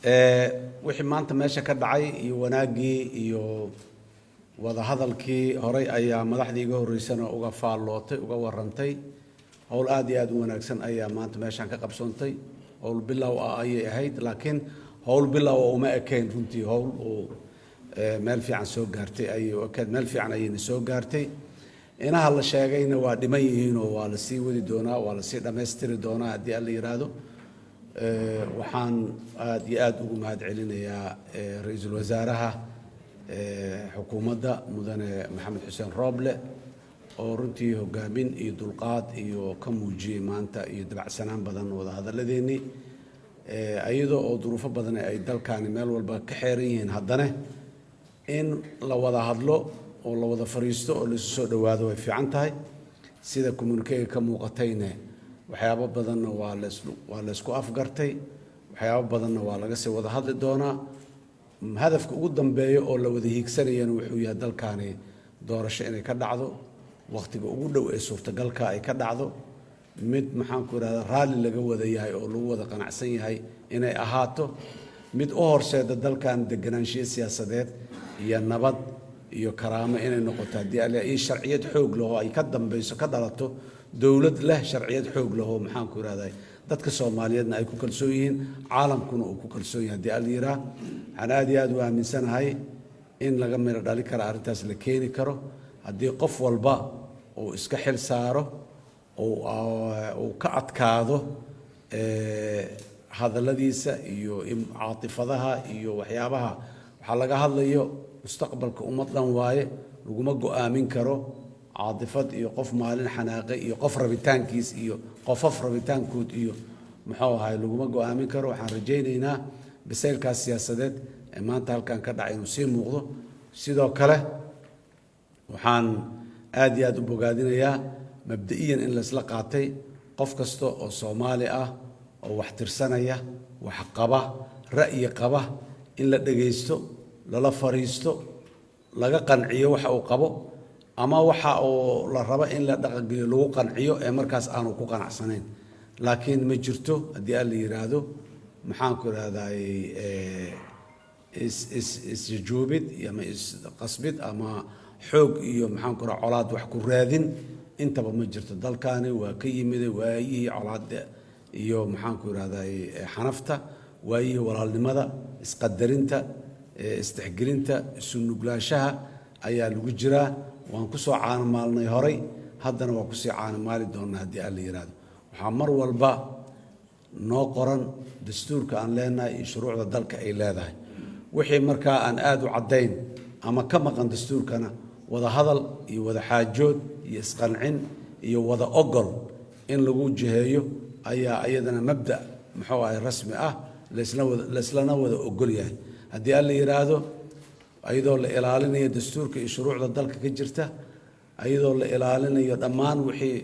wixii maanta meesha ka dhacay iyo wanaagii iyo wada hadalkii horay ayaa madaxdii iga horeysana uga faallootay uga warantay howl aad iyo aad u wanaagsan ayaa maanta meeshan ka qabsoontay howl bilow ah ayay ahayd laakiin howl bilow uma ekayn runtii howl oo meel fiican soo gaartay ayuu ka meel fiican ayay soo gaartay inaha la sheegayna waa dhiman yihiin oo waa la sii wadi doonaa waa la sii dhameystiri doonaa haddii alla yiraahdo waxaan aad iyo aad ugu mahad celinayaa ra'iisul wasaaraha xukuumadda mudane maxamed xuseen rooble oo runtii hogaamin iyo dulqaad iyo ka muujiyay maanta iyo dabacsanaan badan wada hadaladeennii iyadoo oo duruufo badan ay dalkaani meel walba ka xeeran yihiin haddana in la wada hadlo oo la wada fariisto oo la isu soo dhawaado way fiican tahay sida communique ka muuqatayna waxyaabo badanna waa la isku afgartay waxyaabo badanna waa laga sii wada hadli doonaa hadafka ugu dambeeya oo la wada hiigsanayana wuxuu yahay dalkaani doorasho inay ka dhacdo waqtiga ugu dhow ee suurtagalka ay ka dhacdo mid maxaan ku yiraahdaa raalli laga wada yahay oo lagu wada qanacsan yahay inay ahaato mid u horseeda dalkan deganaanshiyo siyaasadeed iyo nabad iyo karaamo inay noqoto haddii ay sharciyad xoog leh oo ay ka dambayso ka dhalato dowlad leh sharciyad xoog leh oo maxaan ku yiraahdaa dadka Soomaaliyeedna ay ku kalsoon yihiin caalamkuna uu ku kalsoon yahay haddii alla yiraahdo waxaan aad iyo aad u aaminsanahay in laga miro dhali karo arrintaas la keeni karo haddii qof walba uu iska xil saaro oo ka adkaado hadalladiisa iyo caatifadaha iyo waxyaabaha waxaa laga hadlayo mustaqbalka ummadan waaye laguma go'aamin karo caatifad iyo qof maalin xanaaqay iyo qof rabitaankiis iyo qofof rabitaankood iyo muxuu ahay laguma go'aamin karo waxaan rajaynaynaa biseylkaas siyaasadeed ee maanta halkan ka dhacay inuu sii muuqdo sidoo kale waxaan aad iyo aad u bogaadinayaa mabda'iyan in la isla qaatay qof kasta oo Soomaali ah oo wax tirsanaya wax qaba ra'yi qaba in la dhageysto lala fariisto laga qanciyo waxa uu qabo ama waxa uu la rabo in la dhaqangeliyo lagu qanciyo ee markaas aanu ku qanacsanayn laakiin ma jirto haddii alla yiraahdo maxaan ku raadaay isjuubid ama qasbid ama xoog iyo maxaan ku raad colaad wax ku raadin intaba ma jirto dalkaani waa ka yimid waayihii colaad iyo maxaan ku raadaay xanafta waayihii walaalnimada isqadarinta istixgelinta isu nuglaashaha ayaa lagu jiraa waan ku soo caanamaalnay horay haddana waa ku sii caanamaali doonaa haddii alla yiraahdo waxaa mar walba noo qoran dastuurka aan leenahay iyo shuruucda dalka ay leedahay wixii markaa aan aad u caddayn ama ka maqan dastuurkana wada hadal iyo wada xaajood iyo isqancin iyo wada ogol in lagu jiheeyo ayaa iyadana mabda muxuu ahay rasmi ah laislana wada ogol yahay haddii alla yiraahdo ayadoo la ilaalinayo dastuurka iyo shuruucda dalka ka jirta ayadoo la ilaalinayo dhammaan wixii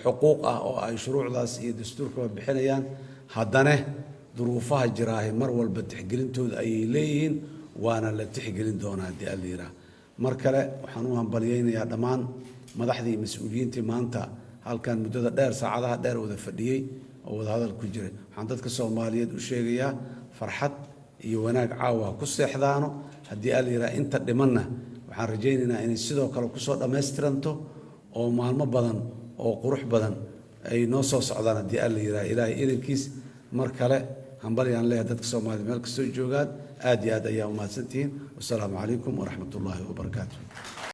xuquuq ah oo ay shuruucdaas iyo dastuurka bixinayaan haddana duruufaha jiraahay mar walba tixgelintooda ayay leeyihiin waana la tixgelin doonaa haddii alla yiraahdo mar kale waxaan u hambalyaynayaa dhammaan madaxdii mas'uuliyiintii maanta halkan muddada dheer saacadaha dheer wada fadhiyey oo wada hadal ku jiray waxaan dadka Soomaaliyeed u sheegayaa farxad iyo wanaag caawa ku seexdaano haddii alla yiraahdo inta dhimanna waxaan rajaynaynaa inay sidoo kale ku soo dhameystiranto oo maalmo badan oo qurux badan ay noo soo socdaan haddii alla yiraahdo ilaahay idankiis mar kale hambalyaan leeyahay dadka Soomaaliyeed meel kastoo joogaan aad iyo aad ayaa u mahadsantihiin wassalaamu calaykum waraxmatullaahi wabarakaatuh